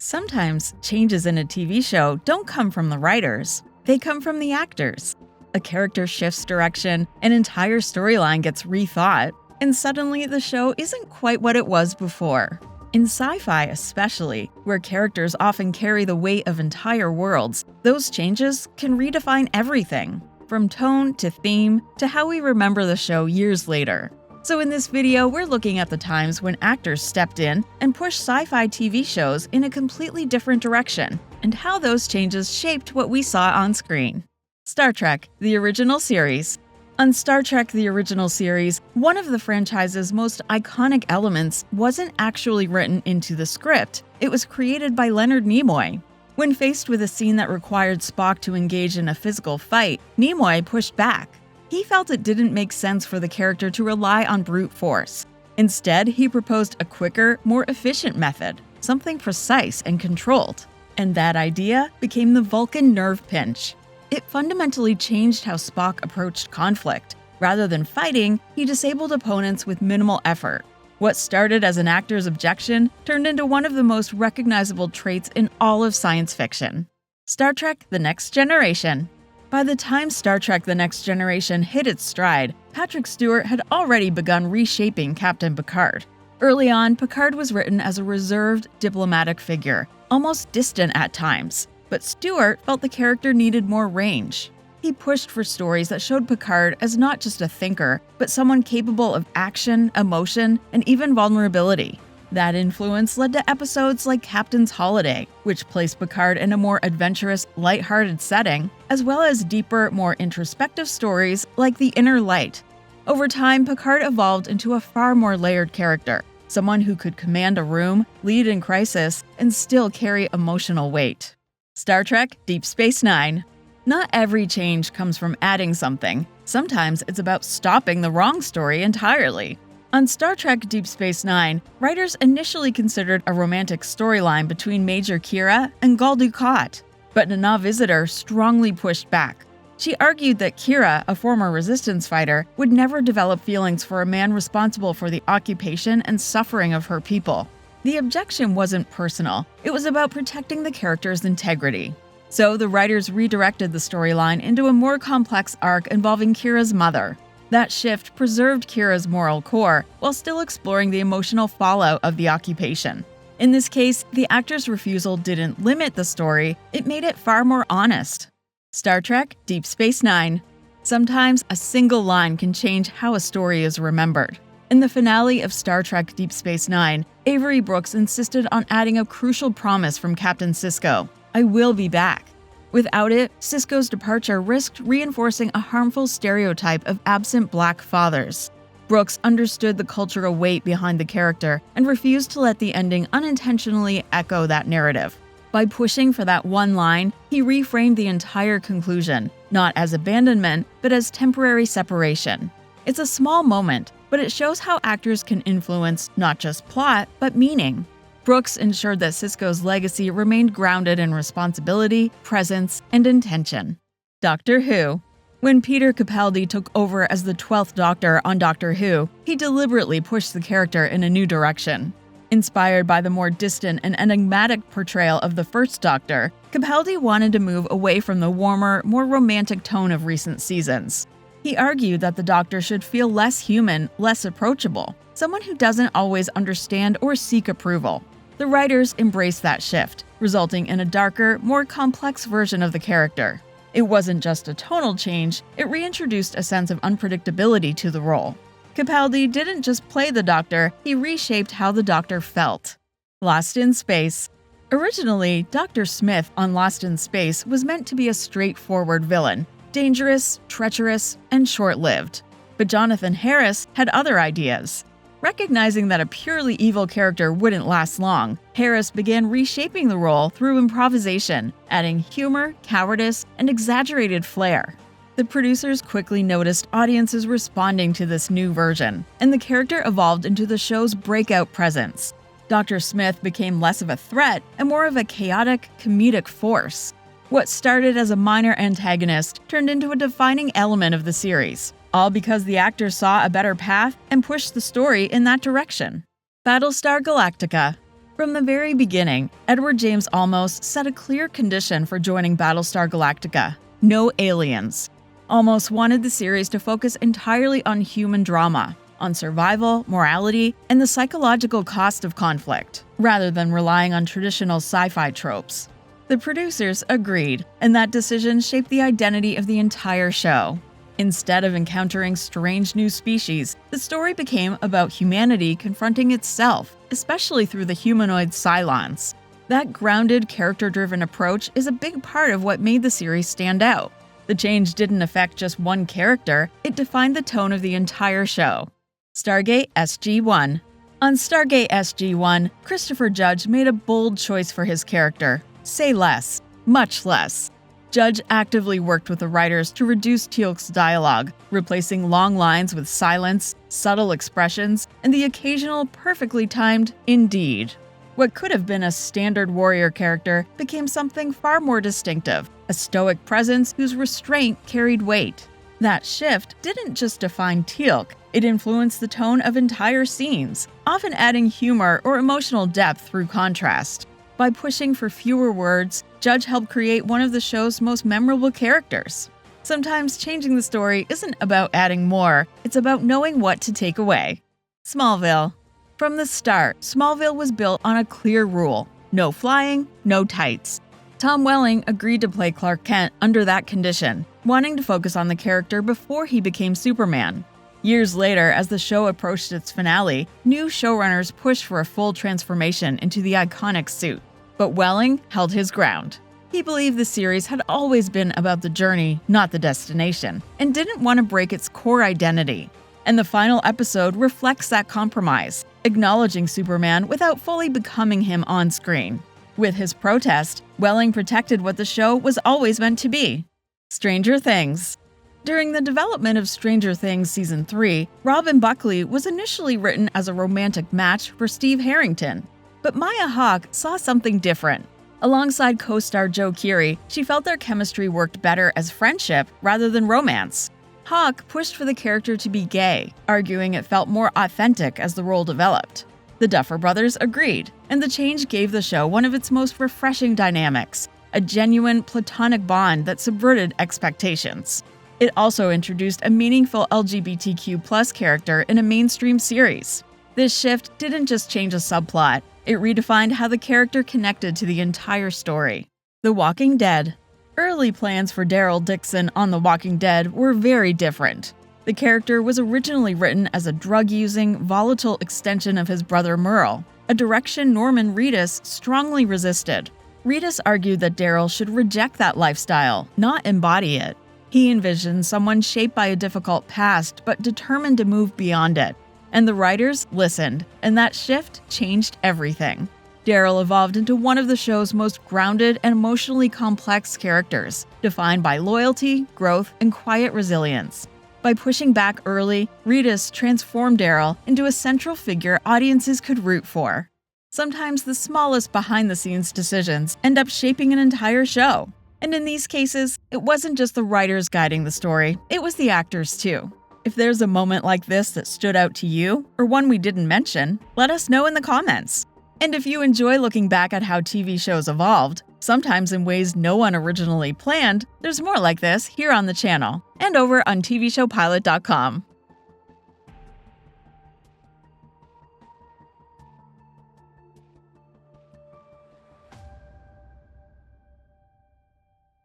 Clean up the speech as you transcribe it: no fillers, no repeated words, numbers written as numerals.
Sometimes changes in a TV show don't come from the writers, they come from the actors. A character shifts direction, an entire storyline gets rethought, and suddenly the show isn't quite what it was before. In sci-fi especially, where characters often carry the weight of entire worlds, those changes can redefine everything, from tone to theme to how we remember the show years later. So in this video, we're looking at the times when actors stepped in and pushed sci-fi TV shows in a completely different direction, and how those changes shaped what we saw on screen. Star Trek, the original series. On Star Trek, the original series, one of the franchise's most iconic elements wasn't actually written into the script, it was created by Leonard Nimoy. When faced with a scene that required Spock to engage in a physical fight, Nimoy pushed back. He felt it didn't make sense for the character to rely on brute force. Instead, he proposed a quicker, more efficient method, something precise and controlled. And that idea became the Vulcan nerve pinch. It fundamentally changed how Spock approached conflict. Rather than fighting, he disabled opponents with minimal effort. What started as an actor's objection turned into one of the most recognizable traits in all of science fiction. Star Trek: The Next Generation. By the time Star Trek: The Next Generation hit its stride, Patrick Stewart had already begun reshaping Captain Picard. Early on, Picard was written as a reserved, diplomatic figure, almost distant at times. But Stewart felt the character needed more range. He pushed for stories that showed Picard as not just a thinker, but someone capable of action, emotion, and even vulnerability. That influence led to episodes like Captain's Holiday, which placed Picard in a more adventurous, lighthearted setting, as well as deeper, more introspective stories like The Inner Light. Over time, Picard evolved into a far more layered character, someone who could command a room, lead in crisis, and still carry emotional weight. Star Trek: Deep Space Nine. Not every change comes from adding something. Sometimes it's about stopping the wrong story entirely. On Star Trek: Deep Space Nine, writers initially considered a romantic storyline between Major Kira and Gul Dukat, but Nana Visitor strongly pushed back. She argued that Kira, a former resistance fighter, would never develop feelings for a man responsible for the occupation and suffering of her people. The objection wasn't personal, it was about protecting the character's integrity. So the writers redirected the storyline into a more complex arc involving Kira's mother. That shift preserved Kira's moral core while still exploring the emotional fallout of the occupation. In this case, the actor's refusal didn't limit the story, it made it far more honest. Star Trek: Deep Space Nine. Sometimes a single line can change how a story is remembered. In the finale of Star Trek: Deep Space Nine, Avery Brooks insisted on adding a crucial promise from Captain Sisko: "I will be back." Without it, Sisko's departure risked reinforcing a harmful stereotype of absent Black fathers. Brooks understood the cultural weight behind the character and refused to let the ending unintentionally echo that narrative. By pushing for that one line, he reframed the entire conclusion, not as abandonment, but as temporary separation. It's a small moment, but it shows how actors can influence not just plot, but meaning. Brooks ensured that Sisko's legacy remained grounded in responsibility, presence, and intention. Doctor Who. When Peter Capaldi took over as the 12th Doctor on Doctor Who, he deliberately pushed the character in a new direction. Inspired by the more distant and enigmatic portrayal of the first Doctor, Capaldi wanted to move away from the warmer, more romantic tone of recent seasons. He argued that the Doctor should feel less human, less approachable, someone who doesn't always understand or seek approval. The writers embraced that shift, resulting in a darker, more complex version of the character. It wasn't just a tonal change, it reintroduced a sense of unpredictability to the role. Capaldi didn't just play the Doctor, he reshaped how the Doctor felt. Lost in Space. Originally, Dr. Smith on Lost in Space was meant to be a straightforward villain, dangerous, treacherous, and short-lived. But Jonathan Harris had other ideas. Recognizing that a purely evil character wouldn't last long, Harris began reshaping the role through improvisation, adding humor, cowardice, and exaggerated flair. The producers quickly noticed audiences responding to this new version, and the character evolved into the show's breakout presence. Dr. Smith became less of a threat and more of a chaotic, comedic force. What started as a minor antagonist turned into a defining element of the series, all because the actors saw a better path and pushed the story in that direction. Battlestar Galactica. From the very beginning, Edward James Olmos set a clear condition for joining Battlestar Galactica: no aliens. Olmos wanted the series to focus entirely on human drama, on survival, morality, and the psychological cost of conflict, rather than relying on traditional sci-fi tropes. The producers agreed, and that decision shaped the identity of the entire show. Instead of encountering strange new species, the story became about humanity confronting itself, especially through the humanoid Cylons. That grounded, character-driven approach is a big part of what made the series stand out. The change didn't affect just one character, it defined the tone of the entire show. Stargate SG-1. On Stargate SG-1, Christopher Judge made a bold choice for his character: say less, much less. Judge actively worked with the writers to reduce Teal'c's dialogue, replacing long lines with silence, subtle expressions, and the occasional perfectly timed "indeed." What could have been a standard warrior character became something far more distinctive, a stoic presence whose restraint carried weight. That shift didn't just define Teal'c, it influenced the tone of entire scenes, often adding humor or emotional depth through contrast. By pushing for fewer words, Judge helped create one of the show's most memorable characters. Sometimes changing the story isn't about adding more, it's about knowing what to take away. Smallville. From the start, Smallville was built on a clear rule: no flying, no tights. Tom Welling agreed to play Clark Kent under that condition, wanting to focus on the character before he became Superman. Years later, as the show approached its finale, new showrunners pushed for a full transformation into the iconic suit. But Welling held his ground. He believed the series had always been about the journey, not the destination, and didn't want to break its core identity. And the final episode reflects that compromise, acknowledging Superman without fully becoming him on screen. With his protest, Welling protected what the show was always meant to be: Stranger Things. During the development of Stranger Things Season 3, Robin Buckley was initially written as a romantic match for Steve Harrington. But Maya Hawke saw something different. Alongside co-star Joe Keery, she felt their chemistry worked better as friendship rather than romance. Hawke pushed for the character to be gay, arguing it felt more authentic as the role developed. The Duffer Brothers agreed, and the change gave the show one of its most refreshing dynamics: a genuine, platonic bond that subverted expectations. It also introduced a meaningful LGBTQ+ character in a mainstream series. This shift didn't just change a subplot, it redefined how the character connected to the entire story. The Walking Dead. Early plans for Daryl Dixon on The Walking Dead were very different. The character was originally written as a drug-using, volatile extension of his brother Merle, a direction Norman Reedus strongly resisted. Reedus argued that Daryl should reject that lifestyle, not embody it. He envisioned someone shaped by a difficult past but determined to move beyond it. And the writers listened, and that shift changed everything. Daryl evolved into one of the show's most grounded and emotionally complex characters, defined by loyalty, growth, and quiet resilience. By pushing back early, Reedus transformed Daryl into a central figure audiences could root for. Sometimes the smallest behind-the-scenes decisions end up shaping an entire show. And in these cases, it wasn't just the writers guiding the story, it was the actors too. If there's a moment like this that stood out to you, or one we didn't mention, let us know in the comments. And if you enjoy looking back at how TV shows evolved, sometimes in ways no one originally planned, there's more like this here on the channel and over on TVShowPilot.com.